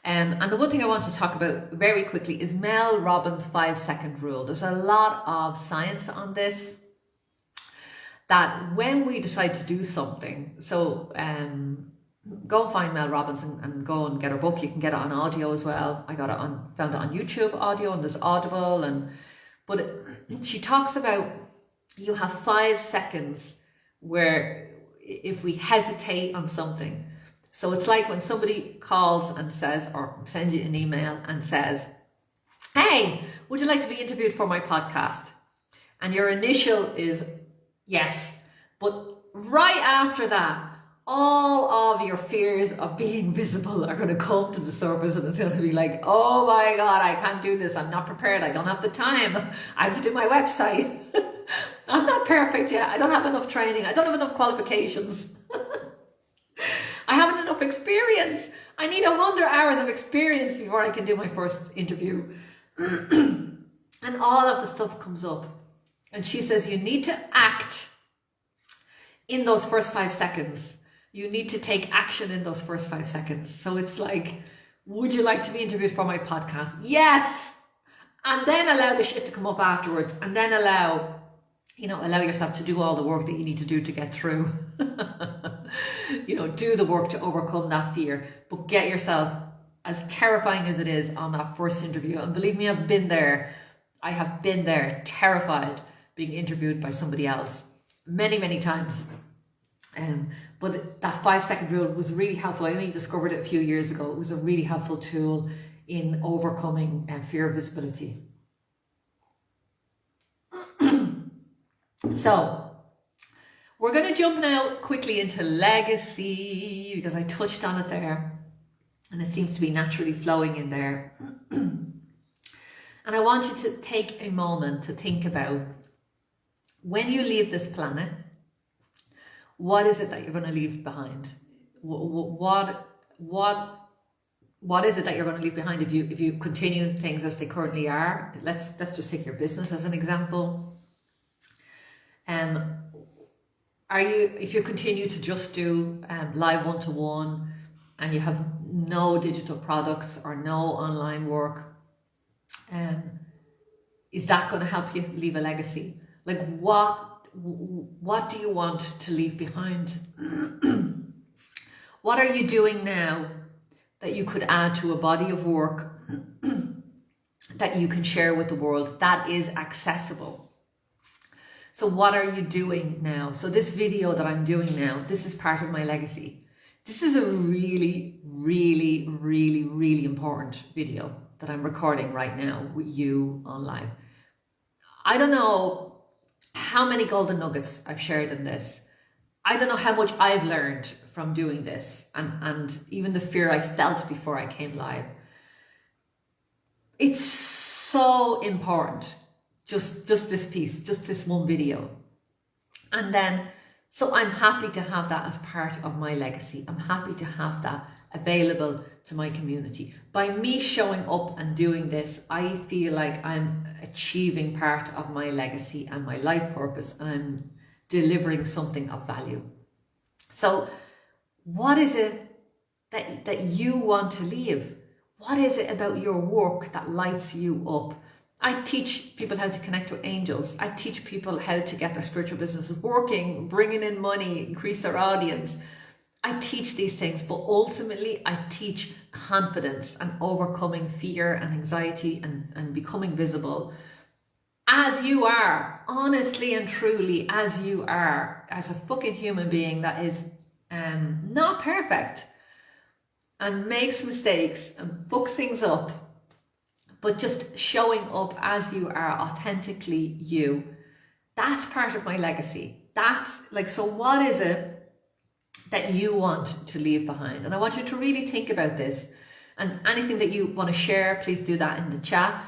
And the one thing I want to talk about very quickly is Mel Robbins' 5-second rule. There's a lot of science on this, that when we decide to do something, so go and find Mel Robbins and go and get her book. You can get it on audio as well. I found it on YouTube audio, and there's Audible, she talks about, you have 5 seconds where if we hesitate on something. So it's like when somebody calls and says, or sends you an email and says, hey, would you like to be interviewed for my podcast? And your initial is yes, but right after that, all of your fears of being visible are going to come to the surface, and it's going to be like, oh my God, I can't do this. I'm not prepared. I don't have the time. I have to do my website. I'm not perfect yet. I don't have enough training. I don't have enough qualifications. I haven't enough experience. I need 100 hours of experience before I can do my first interview. And all of the stuff comes up. And she says, you need to act in those first 5 seconds. You need to take action in those first 5 seconds. So it's like, would you like to be interviewed for my podcast? Yes. And then allow the shit to come up afterwards. And then allow yourself to do all the work that you need to do to get through. Do the work to overcome that fear. But get yourself, as terrifying as it is, on that first interview. And believe me, I've been there. I have been there, terrified, being interviewed by somebody else many, many times. But that 5-second rule was really helpful. I only discovered it a few years ago. It was a really helpful tool in overcoming fear of visibility. So we're going to jump now quickly into legacy, because I touched on it there and it seems to be naturally flowing in there. And I want you to take a moment to think about, when you leave this planet, what is it that you're going to leave behind? What is it that you're going to leave behind if you continue things as they currently are? Let's just take your business as an example. If you continue to just do live one-to-one, and you have no digital products or no online work, is that going to help you leave a legacy? Like, what do you want to leave behind? What are you doing now that you could add to a body of work that you can share with the world that is accessible? So what are you doing now? So this video that I'm doing now, this is part of my legacy. This is a really, really, really, really important video that I'm recording right now with you on live. I don't know how many golden nuggets I've shared in this. I don't know how much I've learned from doing this, and even the fear I felt before I came live. It's so important. Just this piece, just this one video. And then, so I'm happy to have that as part of my legacy. I'm happy to have that available to my community. By me showing up and doing this, I feel like I'm achieving part of my legacy and my life purpose, and I'm delivering something of value. So what is it that you want to leave? What is it about your work that lights you up? I teach people how to connect with angels. I teach people how to get their spiritual businesses working, bringing in money, increase their audience. I teach these things, but ultimately I teach confidence and overcoming fear and anxiety and becoming visible. as you are, honestly and truly as you are, as a fucking human being that is not perfect and makes mistakes and fucks things up, but just showing up as you are, authentically you. That's part of my legacy. That's like, so what is it that you want to leave behind? And I want you to really think about this, and anything that you want to share, please do that in the chat.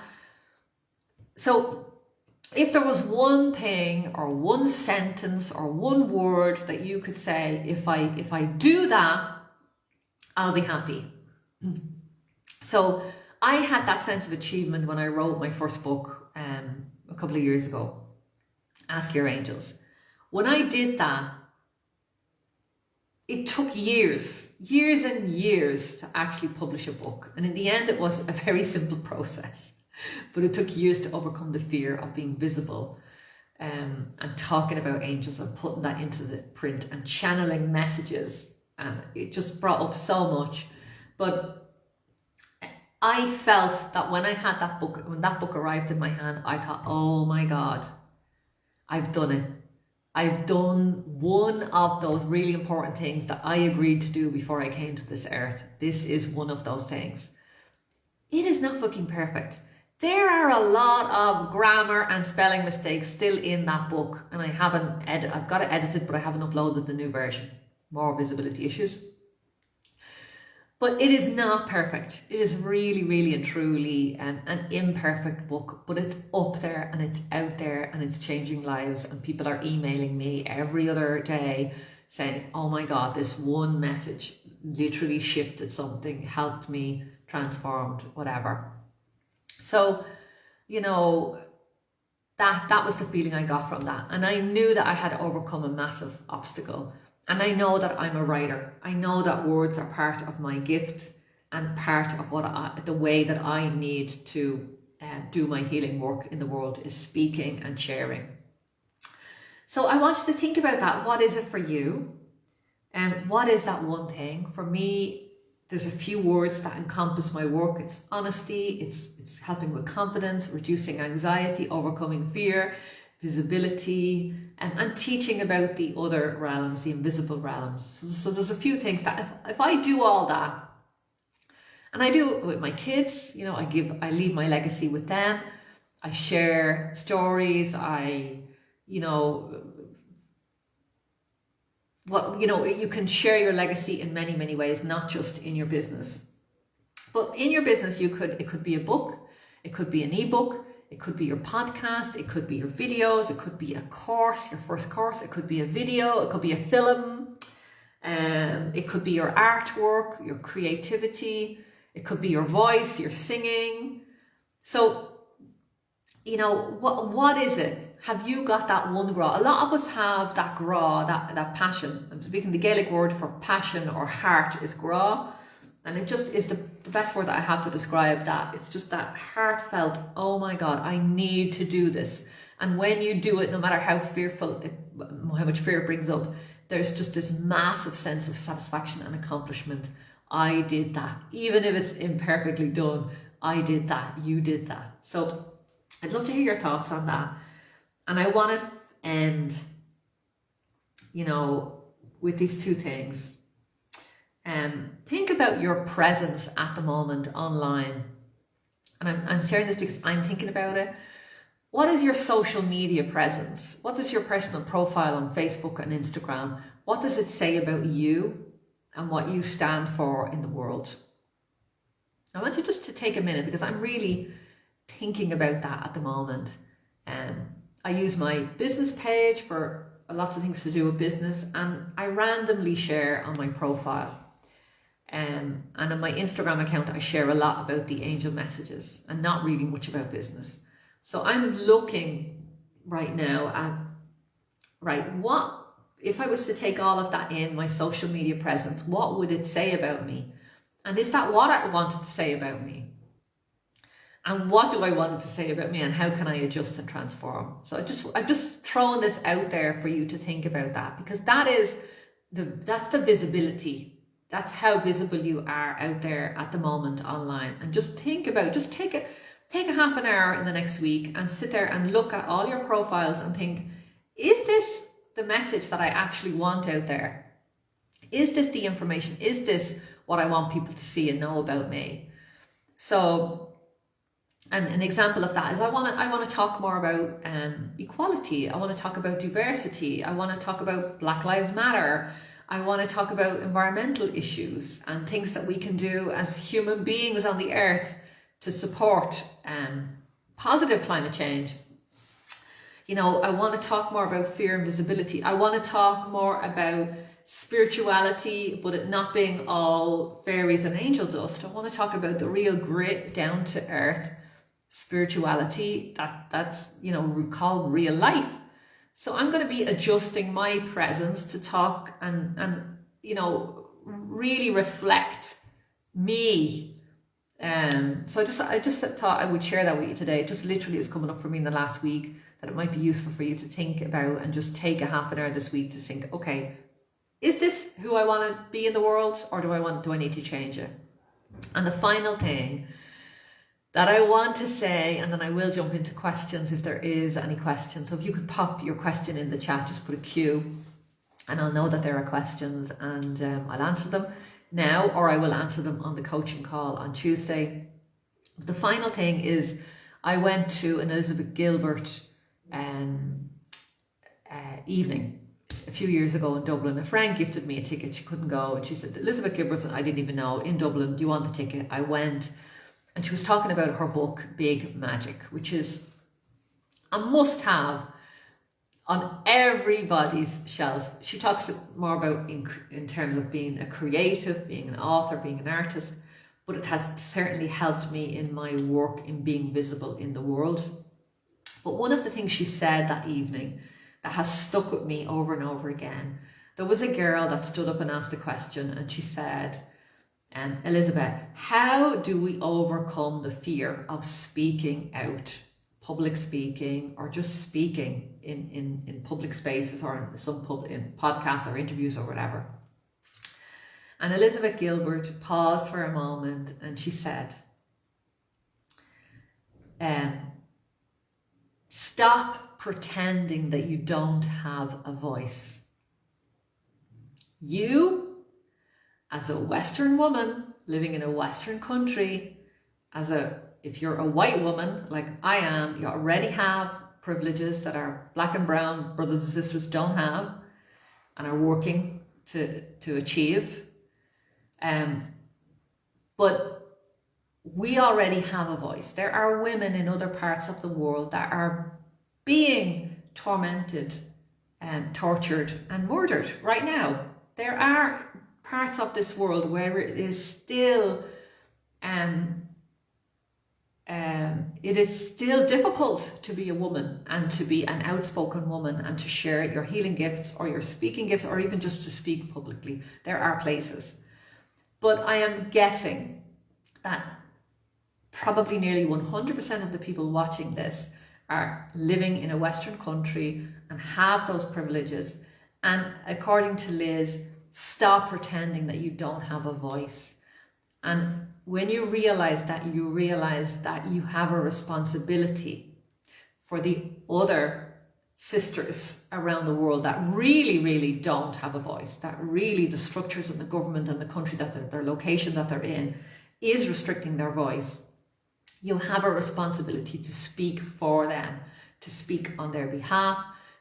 So if there was one thing or one sentence or one word that you could say, if I do that, I'll be happy. So I had that sense of achievement when I wrote my first book a couple of years ago, Ask Your Angels. When I did that, it took years and years to actually publish a book. And in the end, it was a very simple process. But it took years to overcome the fear of being visible and talking about angels and putting that into the print and channeling messages. And it just brought up so much. But I felt that when I had that book, when that book arrived in my hand, I thought, oh my God, I've done it. I've done one of those really important things that I agreed to do before I came to this earth. This is one of those things. It is not fucking perfect. There are a lot of grammar and spelling mistakes still in that book, and I've got it edited, but I haven't uploaded the new version. More visibility issues. But it is not perfect. It is really, really and truly an imperfect book, but it's up there and it's out there and it's changing lives, and people are emailing me every other day saying, oh my God, this one message literally shifted something, helped me, transformed, whatever. So, you know, that was the feeling I got from that. And I knew that I had overcome a massive obstacle. And I know that I'm a writer. I know that words are part of my gift and part of the way that I need to do my healing work in the world is speaking and sharing. So I want you to think about that. What is it for you? And what is that one thing? For me, there's a few words that encompass my work. It's honesty, it's helping with confidence, reducing anxiety, overcoming fear, visibility, and teaching about the other realms, the invisible realms. So there's a few things that if I do all that, and I do it with my kids, you know, I leave my legacy with them. I share stories. You can share your legacy in many, many ways, not just in your business. But in your business, it could be a book, it could be an ebook, it could be your podcast, it could be your videos, it could be a course, your first course, it could be a video, it could be a film, it could be your artwork, your creativity, it could be your voice, your singing. So, you know, what is it? Have you got that one gra? A lot of us have that gra, that passion. I'm speaking the Gaelic word for passion or heart is gra. And it just is the best word that I have to describe that. It's just that heartfelt, oh my God, I need to do this. And when you do it, no matter how how much fear it brings up, there's just this massive sense of satisfaction and accomplishment. I did that. Even if it's imperfectly done, I did that, you did that. So I'd love to hear your thoughts on that. And I want to end, with these two things. Think about your presence at the moment online. And I'm sharing this because I'm thinking about it. What is your social media presence? What is your personal profile on Facebook and Instagram? What does it say about you and what you stand for in the world? I want you just to take a minute because I'm really thinking about that at the moment. I use my business page for lots of things to do with business, and I randomly share on my profile. And on my Instagram account, I share a lot about the angel messages and not really much about business. So I'm looking right now at, what, if I was to take all of that in, my social media presence, what would it say about me? And is that what I wanted to say about me? And what do I want it to say about me, and how can I adjust and transform? So I'm just throwing this out there for you to think about that, because that's the visibility. That's how visible you are out there at the moment online. And just think about, just take take a half an hour in the next week and sit there and look at all your profiles and think, is this the message that I actually want out there? Is this the information? Is this what I want people to see and know about me? So, and an example of that is I want to talk more about equality. I want to talk about diversity. I want to talk about Black Lives Matter. I want to talk about environmental issues and things that we can do as human beings on the earth to support positive climate change. You know, I want to talk more about fear and visibility. I want to talk more about spirituality, but it not being all fairies and angel dust. I want to talk about the real grit, down to earth spirituality that's, you know, called real life. So I'm going to be adjusting my presence to talk and you know, really reflect me. So I just thought I would share that with you today. It just literally is coming up for me in the last week, that it might be useful for you to think about and just take a half an hour this week to think, okay, is this who I want to be in the world, or do I need to change it? And the final thing that I want to say, and then I will jump into questions if there is any questions. So if you could pop your question in the chat, just put a Q, and I'll know that there are questions, and I'll answer them now, or I will answer them on the coaching call on Tuesday. But the final thing is, I went to an Elizabeth Gilbert evening a few years ago in Dublin. A friend gifted me a ticket. She couldn't go, and she said, Elizabeth Gilbert, I didn't even know, in Dublin, do you want the ticket? I went, and she was talking about her book Big Magic, which is a must-have on everybody's shelf. She talks more about in terms of being a creative, being an author, being an artist, but it has certainly helped me in my work in being visible in the world. But one of the things she said that evening that has stuck with me over and over again, there was a girl that stood up and asked a question, and she said, Elizabeth, how do we overcome the fear of speaking out, public speaking, or just speaking in public spaces, or in podcasts or interviews or whatever? And Elizabeth Gilbert paused for a moment, and she said, stop pretending that you don't have a voice. You, as a Western woman living in a Western country, if you're a white woman like I am, you already have privileges that our Black and brown brothers and sisters don't have and are working to achieve. But we already have a voice. There are women in other parts of the world that are being tormented and tortured and murdered right now. There are parts of this world where it is still difficult to be a woman and to be an outspoken woman and to share your healing gifts or your speaking gifts, or even just to speak publicly. There are places. But I am guessing that probably nearly 100% of the people watching this are living in a Western country and have those privileges. And according to Liz, stop pretending that you don't have a voice. And when you realize that you have a responsibility for the other sisters around the world that really, really don't have a voice, that really the structures of the government and the country that their location that they're in is restricting their voice, you have a responsibility to speak for them, to speak on their behalf,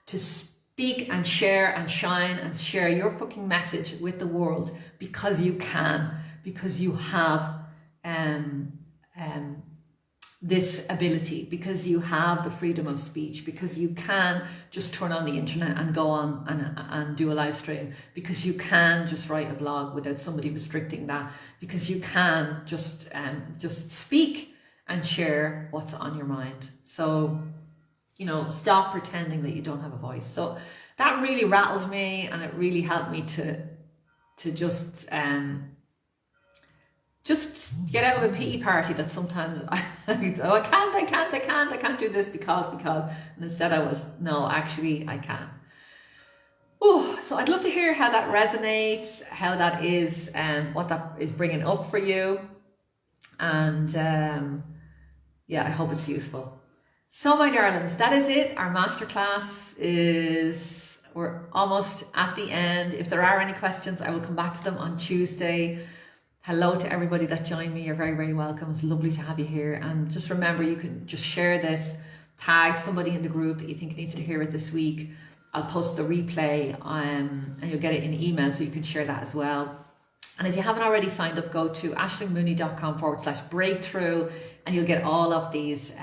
to speak and share and shine and share your fucking message with the world, because you can, because you have this ability, because you have the freedom of speech, because you can just turn on the internet and go on and do a live stream, because you can just write a blog without somebody restricting that, because you can just speak and share what's on your mind. So, you know, stop pretending that you don't have a voice. So that really rattled me, and it really helped me to just get out of a pity party that sometimes I can't do this because, and instead I can. Oh, so I'd love to hear how that resonates, how that is, what that is bringing up for you. And yeah, I hope it's useful. So my darlings, that is it. Our masterclass we're almost at the end. If there are any questions, I will come back to them on Tuesday. Hello to everybody that joined me. You're very, very welcome. It's lovely to have you here. And just remember, you can just share this, tag somebody in the group that you think needs to hear it this week. I'll post the replay and you'll get it in email, so you can share that as well. And if you haven't already signed up, go to aishlingmooney.com/breakthrough and you'll get all of these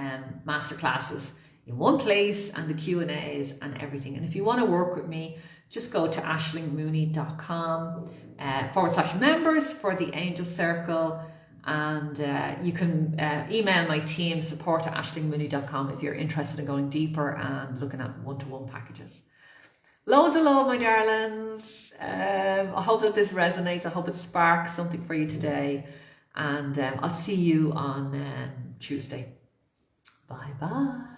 masterclasses in one place, and the Q&As and everything. And if you want to work with me, just go to aishlingmooney.com/members for the Angel Circle. And you can email my team, support@aishlingmooney.com, if you're interested in going deeper and looking at one-to-one packages. Loads of love, my darlings. I hope that this resonates. I hope it sparks something for you today. And I'll see you on Tuesday. Bye-bye.